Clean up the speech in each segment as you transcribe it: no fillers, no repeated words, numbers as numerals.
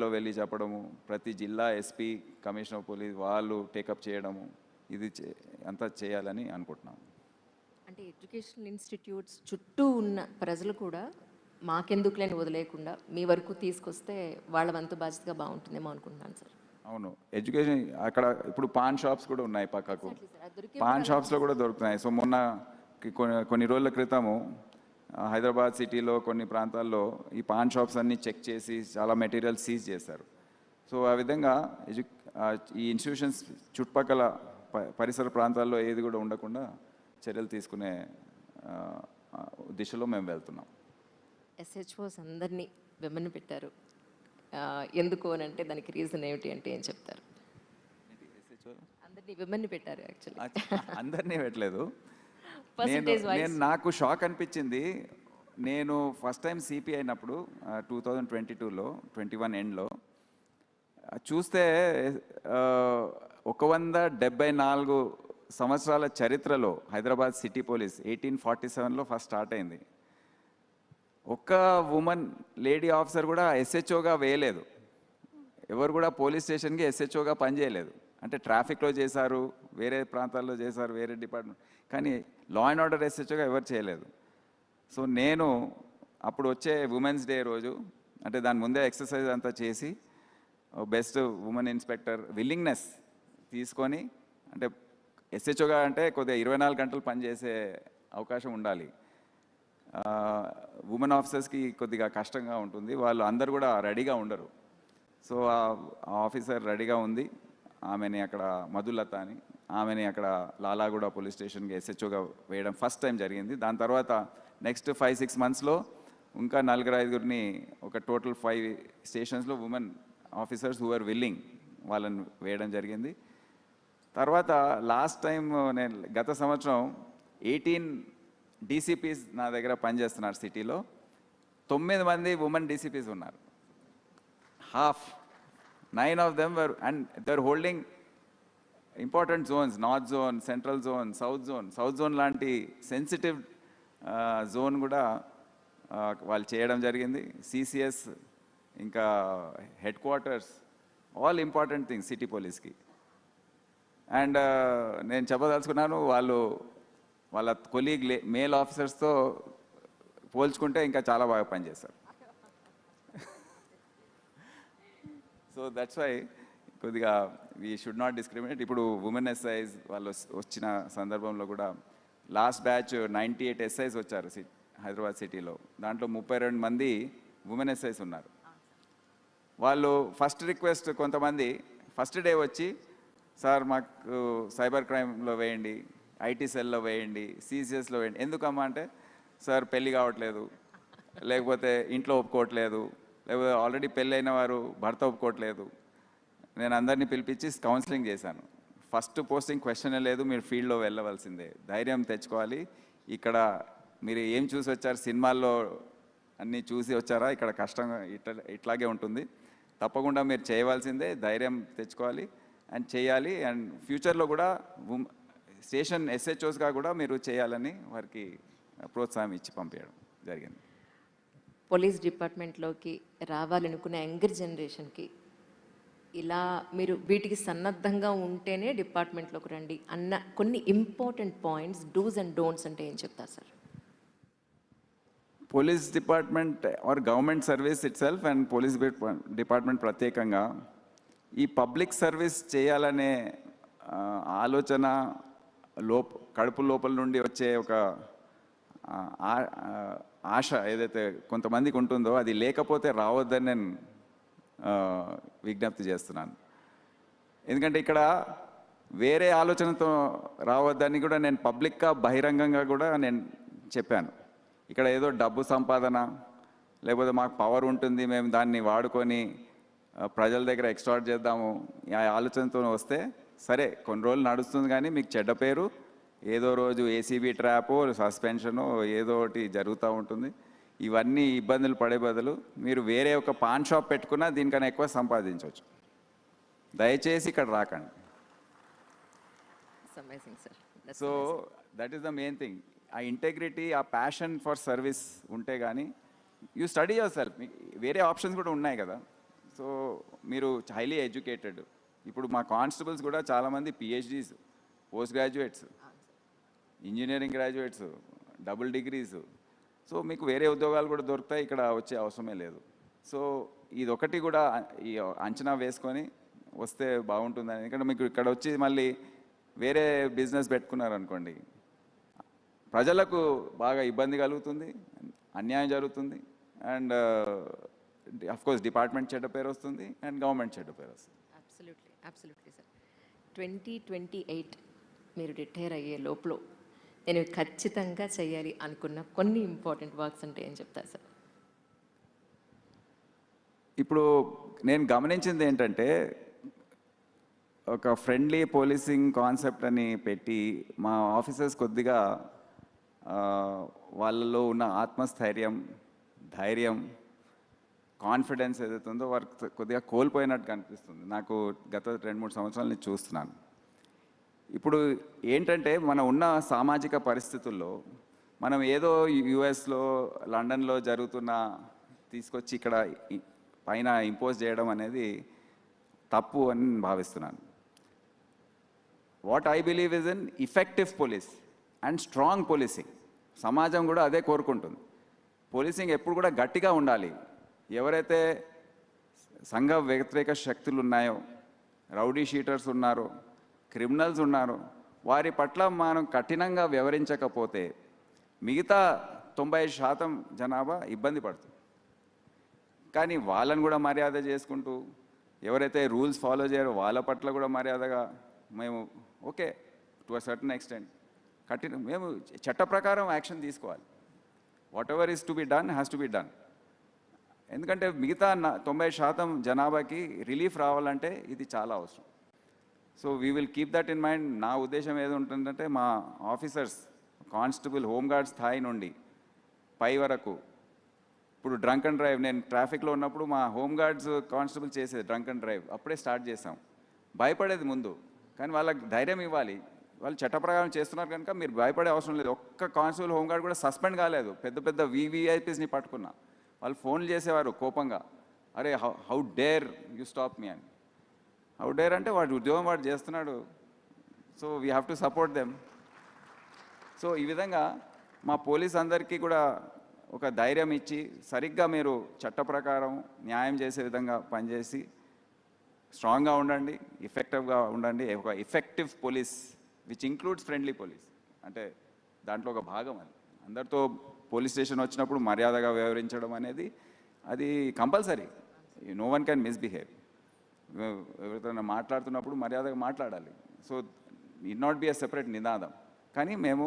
లో వెళ్ళి చెప్పడము, ప్రతి జిల్లా ఎస్పీ, కమిషనర్ ఆఫ్ పోలీస్ వాళ్ళు టేకప్ చేయడము, ఇది అంతా చేయాలని అనుకుంటున్నాం. అంటే ఎడ్యుకేషనల్ ఇన్స్టిట్యూట్స్ చుట్టూ ఉన్న ప్రజలు కూడా మాకెందుకులేని వదిలేయకుండా మీ వరకు తీసుకొస్తే వాళ్ళ వంతు బాధ్యతగా బాగుంటుందేమో అనుకుంటున్నాను సార్. అవును, ఎడ్యుకేషన్ అక్కడ ఇప్పుడు పాన్ షాప్స్ కూడా ఉన్నాయి పక్కకు, పాన్ షాప్స్లో కూడా దొరుకుతున్నాయి. సో మొన్న కొన్ని రోజుల క్రితము హైదరాబాద్ సిటీలో కొన్ని ప్రాంతాల్లో ఈ పాన్ షాప్స్ అన్నీ చెక్ చేసి చాలా మెటీరియల్ సీజ్ చేశారు. సో ఆ విధంగా ఈ ఇన్స్టిట్యూషన్స్ చుట్టుపక్కల పరిసర ప్రాంతాల్లో ఏది కూడా ఉండకుండా చర్యలు తీసుకునే దిశలో మేము వెళ్తున్నాం. ఎస్హెచ్ఓస్ అందరినీ విమర్ని పెట్టారు, ఎందుకు అని అంటే దానికి రీజన్ ఏమిటి అంటే ఏం చెప్తారు? అందరినీ విమర్ని పెట్టారు. యాక్చువల్లీ అందరినీ పెట్టలేదు. నాకు షాక్ అనిపించింది. నేను ఫస్ట్ టైం సిపి అయినప్పుడు 2022లో 21 ఎండ్లో చూస్తే 174 సంవత్సరాల చరిత్రలో హైదరాబాద్ సిటీ పోలీస్ 1847లో ఫస్ట్ స్టార్ట్ అయింది. ఒక్క ఉమెన్ లేడీ ఆఫీసర్ కూడా ఎస్హెచ్ఓగా వేయలేదు. ఎవరు కూడా పోలీస్ స్టేషన్కి ఎస్హెచ్ఓగా పనిచేయలేదు. అంటే ట్రాఫిక్లో చేశారు, వేరే ప్రాంతాల్లో చేశారు, వేరే డిపార్ట్మెంట్, కానీ లా అండ్ ఆర్డర్ ఎస్హెచ్ఓగా ఎవరు చేయలేదు. సో నేను అప్పుడు వచ్చే ఉమెన్స్ డే రోజు, అంటే దాని ముందే ఎక్సర్సైజ్ అంతా చేసి బెస్ట్ ఉమెన్ ఇన్స్పెక్టర్ విల్లింగ్నెస్ తీసుకొని, అంటే ఎస్హెచ్ఓగా అంటే కొద్దిగా 24 గంటలు పనిచేసే అవకాశం ఉండాలి. ఉమెన్ ఆఫీసర్స్కి కొద్దిగా కష్టంగా ఉంటుంది, వాళ్ళు అందరు కూడా రెడీగా ఉండరు. సో ఆ ఆఫీసర్ రెడీగా ఉంది. ఆమెని అక్కడ మధులత అని, ఆమెని అక్కడ లాలాగూడ పోలీస్ స్టేషన్కి ఎస్హెచ్ఓగా వేయడం ఫస్ట్ టైం జరిగింది. దాని తర్వాత నెక్స్ట్ 5-6 మంత్స్లో ఇంకా 4-5 ఒక టోటల్ 5 స్టేషన్స్లో women officers who are willing వాళ్ళని వేయడం జరిగింది. తర్వాత లాస్ట్ టైం నేను గత సంవత్సరం 18 డీసీపీస్ నా దగ్గర పనిచేస్తున్నారు సిటీలో. 9 మంది ఉమెన్ డీసీపీస్ ఉన్నారు. Half 9 of them were, and they're holding important zones, north zone, central zone, south zone. South zone లాంటి సెన్సిటివ్ జోన్ కూడా వాళ్ళు చేయడం జరిగింది. సిసిఎస్, ఇంకా head quarters, all important things city పోలీస్కి. అండ్ నేను చెప్పదలుచుకున్నాను, వాళ్ళ కొలీగ్ మేల్ ఆఫీసర్స్తో పోల్చుకుంటే ఇంకా చాలా బాగా పనిచేస్తారు. సో దట్స్ వై కొద్దిగా వీ షుడ్ నాట్ డిస్క్రిమినేట్. ఇప్పుడు ఉమెన్ ఎస్ఐస్ వాళ్ళు వచ్చిన సందర్భంలో కూడా లాస్ట్ బ్యాచ్ 98 ఎస్ఐస్ వచ్చారు హైదరాబాద్ సిటీలో. దాంట్లో 32 మంది ఉమెన్ ఎస్ఐస్ ఉన్నారు. వాళ్ళు ఫస్ట్ రిక్వెస్ట్, కొంతమంది ఫస్ట్ డే వచ్చి, సార్ మాకు సైబర్ క్రైమ్లో వేయండి, ఐటీ సెల్లో వేయండి, సిసిఎస్లో వేయండి. ఎందుకమ్మా అంటే, సార్ పెళ్ళి కావట్లేదు, లేకపోతే ఇంట్లో ఒప్పుకోవట్లేదు, లేకపోతే ఆల్రెడీ పెళ్ళైన వారు భర్త ఒప్పుకోవట్లేదు. నేను అందరినీ పిలిపించి కౌన్సిలింగ్ చేశాను. ఫస్ట్ పోస్టింగ్ క్వశ్చనే లేదు, మీరు ఫీల్డ్లో వెళ్ళవలసిందే, ధైర్యం తెచ్చుకోవాలి. ఇక్కడ మీరు ఏం చూసి వచ్చారు, సినిమాల్లో అన్నీ చూసి వచ్చారా, ఇక్కడ కష్టంగా ఇట్లాగే ఉంటుంది, తప్పకుండా మీరు చేయవలసిందే, ధైర్యం తెచ్చుకోవాలి అండ్ చేయాలి. అండ్ ఫ్యూచర్లో కూడా స్టేషన్ ఎస్హెచ్ఓస్గా కూడా మీరు చేయాలని వారికి ప్రోత్సాహం ఇచ్చి పంపించడం జరిగింది. పోలీస్ డిపార్ట్మెంట్లోకి రావాలనుకునే యంగర్ జనరేషన్కి ఇలా మీరు వీటికి సన్నద్ధంగా ఉంటేనే డిపార్ట్మెంట్లోకి రండి అన్న కొన్ని important points, dos and don'ts అంటే ఏం చెప్తారు sir? Police department or government service itself and police department ప్రత్యేకంగా ఈ పబ్లిక్ సర్వీస్ చేయాలనే ఆలోచన కడుపు లోపల నుండి వచ్చే ఒక ఆశ ఏదైతే కొంతమందికి ఉంటుందో, అది లేకపోతే రావద్దని నేను విజ్ఞప్తి చేస్తున్నాను. ఎందుకంటే ఇక్కడ వేరే ఆలోచనతో రావద్దని కూడా నేను పబ్లిక్గా బహిరంగంగా కూడా నేను చెప్పాను. ఇక్కడ ఏదో డబ్బు సంపాదన, లేకపోతే మాకు పవర్ ఉంటుంది, మేము దాన్ని వాడుకొని ప్రజల దగ్గర ఎక్స్ట్రాక్ట్ చేద్దాము, ఆ ఆలోచనతో వస్తే సరే కొన్ని రోజులు నడుస్తుంది, కానీ మీకు చెడ్డ పేరు, ఏదో రోజు ఏసీబీ ట్రాపో సస్పెన్షను ఏదో ఒకటి జరుగుతూ ఉంటుంది. ఇవన్నీ ఇబ్బందులు పడే బదులు మీరు వేరే ఒక పాన్ షాప్ పెట్టుకున్నా దీనికన్నా ఎక్కువ సంపాదించవచ్చు. దయచేసి ఇక్కడ రాకండి. So that is the main thing. ఆ ఇంటెగ్రిటీ, ఆ ప్యాషన్ ఫర్ సర్వీస్ ఉంటే కానీ యూ స్టడీ యువర్ సెల్ఫ్. వేరే ఆప్షన్స్ కూడా ఉన్నాయి కదా. సో మీరు హైలీ ఎడ్యుకేటెడ్. ఇప్పుడు మా కానిస్టేబుల్స్ కూడా చాలామంది PhDs, post graduates, engineering graduates, double degrees. So మీకు వేరే ఉద్యోగాలు కూడా దొరుకుతాయి, ఇక్కడ వచ్చే అవసరమే లేదు. సో ఇదొకటి కూడా ఈ అంచనా వేసుకొని వస్తే బాగుంటుందని. ఎందుకంటే మీకు ఇక్కడ వచ్చి మళ్ళీ వేరే బిజినెస్ పెట్టుకున్నారనుకోండి, ప్రజలకు బాగా ఇబ్బంది కలుగుతుంది, అన్యాయం జరుగుతుంది, అండ్ కోర్స్ డిపార్ట్మెంట్ చెడ్డ పేరు వస్తుంది అండ్ గవర్నమెంట్ చెడ్డ పేరు వస్తుంది. Absolutely sir. 2028 మీరు రిటైర్ అయ్యే లోపల నేను ఖచ్చితంగా చేయాలి అనుకున్న కొన్ని ఇంపార్టెంట్ వర్క్స్ అంటే ఏం చెప్తారు సార్? ఇప్పుడు నేను గమనించింది ఏంటంటే, ఒక ఫ్రెండ్లీ పోలీసింగ్ కాన్సెప్ట్ అని పెట్టి మా ఆఫీసర్స్ కొద్దిగా వాళ్ళలో ఉన్న ఆత్మస్థైర్యం, ధైర్యం, కాన్ఫిడెన్స్ ఏదైతే ఉందో వారికి కొద్దిగా కోల్పోయినట్టు కనిపిస్తుంది. నాకు గత 2-3 సంవత్సరాల నుంచి చూస్తున్నాను. ఇప్పుడు ఏంటంటే మన ఉన్న సామాజిక పరిస్థితుల్లో మనం ఏదో యుఎస్లో, లండన్లో జరుగుతున్న తీసుకొచ్చి ఇక్కడ పైన ఇంపోజ్ చేయడం అనేది తప్పు అని నేను భావిస్తున్నాను. What I believe is in effective police and strong policing. సమాజం కూడా అదే కోరుకుంటుంది. పోలీసింగ్ ఎప్పుడు కూడా గట్టిగా ఉండాలి. ఎవరైతే సంఘ వ్యతిరేక శక్తులు ఉన్నాయో, రౌడీ షీటర్స్ ఉన్నారో, క్రిమినల్స్ ఉన్నారో, వారి పట్ల మనం కఠినంగా వ్యవహరించకపోతే మిగతా 90% జనాభా ఇబ్బంది పడుతుంది. కానీ వాళ్ళని కూడా మర్యాద చేసుకుంటూ, ఎవరైతే రూల్స్ ఫాలో చేయరో వాళ్ళ పట్ల కూడా మర్యాదగా మేము okay to a certain extent మేము చట్ట ప్రకారం యాక్షన్ తీసుకోవాలి. What ever is to be done has to be done. ఎందుకంటే మిగతా 90% జనాభాకి రిలీఫ్ రావాలంటే ఇది చాలా అవసరం. So we will keep that in mind. నా ఉద్దేశం ఏది ఉంటుందంటే, మా ఆఫీసర్స్ కానిస్టేబుల్, హోంగార్డ్ స్థాయి నుండి పై వరకు, ఇప్పుడు డ్రంక్ అండ్ డ్రైవ్, నేను ట్రాఫిక్లో ఉన్నప్పుడు మా హోంగార్డ్స్ కానిస్టేబుల్ చేసేది డ్రంక్ అండ్ డ్రైవ్ అప్పుడే స్టార్ట్ చేసాం. భయపడేది ముందు, కానీ వాళ్ళకి ధైర్యం ఇవ్వాలి. వాళ్ళు చట్ట ప్రకారం చేస్తున్నారు కనుక మీరు భయపడే అవసరం లేదు. ఒక్క కానిస్టేబుల్, హోంగార్డ్ కూడా సస్పెండ్ కాలేదు. పెద్ద పెద్ద వివిఐపీస్ని పట్టుకున్నా. వాళ్ళు ఫోన్లు చేసేవారు కోపంగా, అరే how dare you stop me అని. హౌ డేర్ అంటే వాడు ఉద్యోగం వాడు చేస్తున్నాడు. So we have to support them. So ఈ విధంగా మా పోలీస్ అందరికీ కూడా ఒక ధైర్యం ఇచ్చి, సరిగ్గా మీరు చట్ట ప్రకారం న్యాయం చేసే విధంగా పనిచేసి స్ట్రాంగ్గా ఉండండి, ఎఫెక్టివ్గా ఉండండి. ఒక effective police which includes friendly police, అంటే దాంట్లో ఒక భాగం అది. అందరితో పోలీస్ స్టేషన్ వచ్చినప్పుడు మర్యాదగా వ్యవహరించడం అనేది అది compulsory. No one can misbehave. ఎవరితో మాట్లాడుతున్నప్పుడు మర్యాదగా మాట్లాడాలి. So it not be a separate నినాదం. కానీ మేము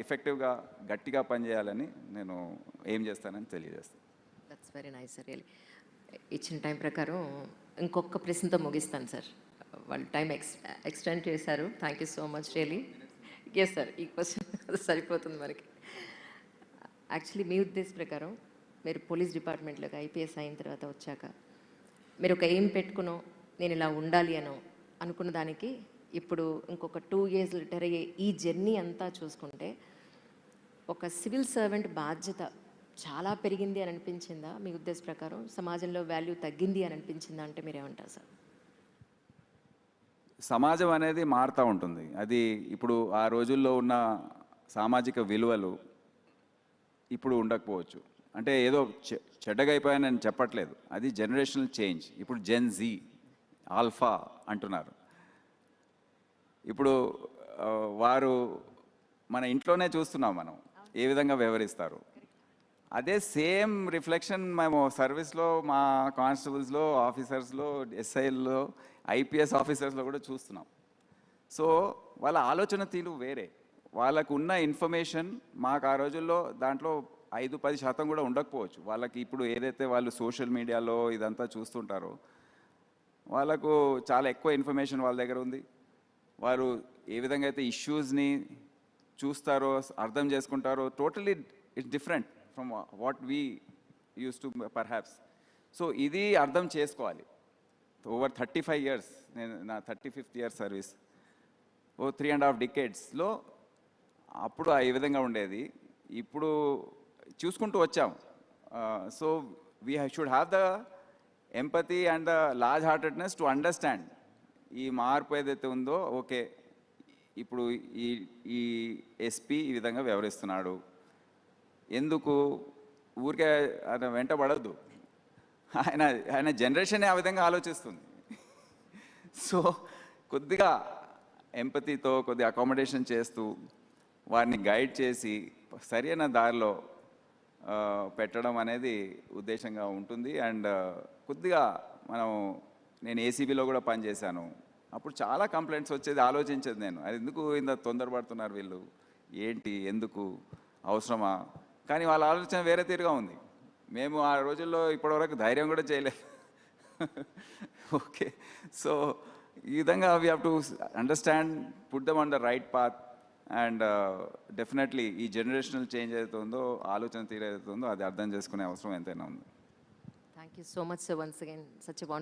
ఎఫెక్టివ్గా గట్టిగా పనిచేయాలని నేను ఏం చేస్తానని తెలియజేస్తాను. That's very nice sir. Really ఇచ్చిన టైం ప్రకారం ఇంకొక ప్రశ్నతో ముగిస్తాను సార్. వాళ్ళు టైం ఎక్స్టెండ్ చేశారు. Thank you so much really. Yes sir, ఈ క్వశ్చన్ సరిపోతుంది మనకి. యాక్చువల్లీ మీ ఉద్దేశం ప్రకారం మీరు పోలీస్ డిపార్ట్మెంట్లోకి ఐపీఎస్ అయిన తర్వాత వచ్చాక మీరు ఒక ఎయిమ్ పెట్టుకునో, నేను ఇలా ఉండాలి అనో అనుకున్న దానికి ఇప్పుడు ఇంకొక 2 years రిటైర్ అయ్యే ఈ జర్నీ అంతా చూసుకుంటే ఒక సివిల్ సర్వెంట్ బాధ్యత చాలా పెరిగింది అని అనిపించిందా మీ ఉద్దేశ ప్రకారం? సమాజంలో వాల్యూ తగ్గింది అని అనిపించిందా అంటే మీరేమంటారు సార్? సమాజం అనేది మారుతూ ఉంటుంది. అది ఇప్పుడు ఆ రోజుల్లో ఉన్న సామాజిక విలువలు ఇప్పుడు ఉండకపోవచ్చు. అంటే ఏదో చెడ్డగా అయిపోయాయని నేను చెప్పట్లేదు. అది జనరేషనల్ చేంజ్. ఇప్పుడు జెన్ జీ, ఆల్ఫా అంటున్నారు. ఇప్పుడు వారు మన ఇంట్లోనే చూస్తున్నాం మనం ఏ విధంగా వ్యవహరిస్తారు. అదే సేమ్ రిఫ్లెక్షన్ మేము సర్వీస్లో మా కానిస్టేబుల్స్లో, ఆఫీసర్స్లో, ఎస్ఐల్లో, ఐపీఎస్ ఆఫీసర్స్లో కూడా చూస్తున్నాం. సో వాళ్ళ ఆలోచన తీరు వేరే. వాళ్ళకు ఉన్న ఇన్ఫర్మేషన్ మాకు ఆ రోజుల్లో దాంట్లో 5-10% కూడా ఉండకపోవచ్చు. వాళ్ళకి ఇప్పుడు ఏదైతే వాళ్ళు సోషల్ మీడియాలో ఇదంతా చూస్తుంటారో వాళ్ళకు చాలా ఎక్కువ ఇన్ఫర్మేషన్ వాళ్ళ దగ్గర ఉంది. వారు ఏ విధంగా అయితే ఇష్యూస్ని చూస్తారో, అర్థం చేసుకుంటారో, totally it's different from what we use to perhaps. So ఇది అర్థం చేసుకోవాలి. ఓవర్ 35 years, నేను నా 35th year సర్వీస్, 3.5 decadesలో అప్పుడు ఈ విధంగా ఉండేది. ఇప్పుడు చూసుకుంటూ వచ్చాం. So we should have the empathy and the large heartedness to understand ఈ మార్పు ఏదైతే ఉందో, ఓకే ఇప్పుడు ఈ ఈ ఎస్పీ ఈ విధంగా వ్యవహరిస్తున్నాడు, ఎందుకు ఊరికే ఆయన వెంట పడద్దు, ఆయన ఆయన జనరేషన్ ఆ విధంగా ఆలోచిస్తుంది. సో కొద్దిగా ఎంపతితో కొద్దిగా అకామిడేషన్ చేస్తూ వారిని గైడ్ చేసి సరైన దారిలో పెట్టడం అనేది ఉద్దేశంగా ఉంటుంది. అండ్ కొద్దిగా నేను ఏసీబీలో కూడా పనిచేశాను, అప్పుడు చాలా కంప్లైంట్స్ వచ్చేది. ఆలోచించేది నేను, అది ఎందుకు ఇంత తొందరపడుతున్నారు వీళ్ళు, ఏంటి, ఎందుకు, అవసరమా? కానీ వాళ్ళ ఆలోచన వేరే తీరుగా ఉంది. మేము ఆ రోజుల్లో ఇప్పటివరకు ధైర్యం కూడా చేయలేదు. ఓకే, సో ఈ విధంగా we have to understand, put them on the right path. And definitely ఈ జనరేషనల్ చేంజ్ ఏదైతే ఉందో, ఆలోచన తీరు ఏదైతే ఉందో, అది అర్థం చేసుకునే అవసరం ఎంతైనా ఉంది. Thank you so much sir, once again such a wonderful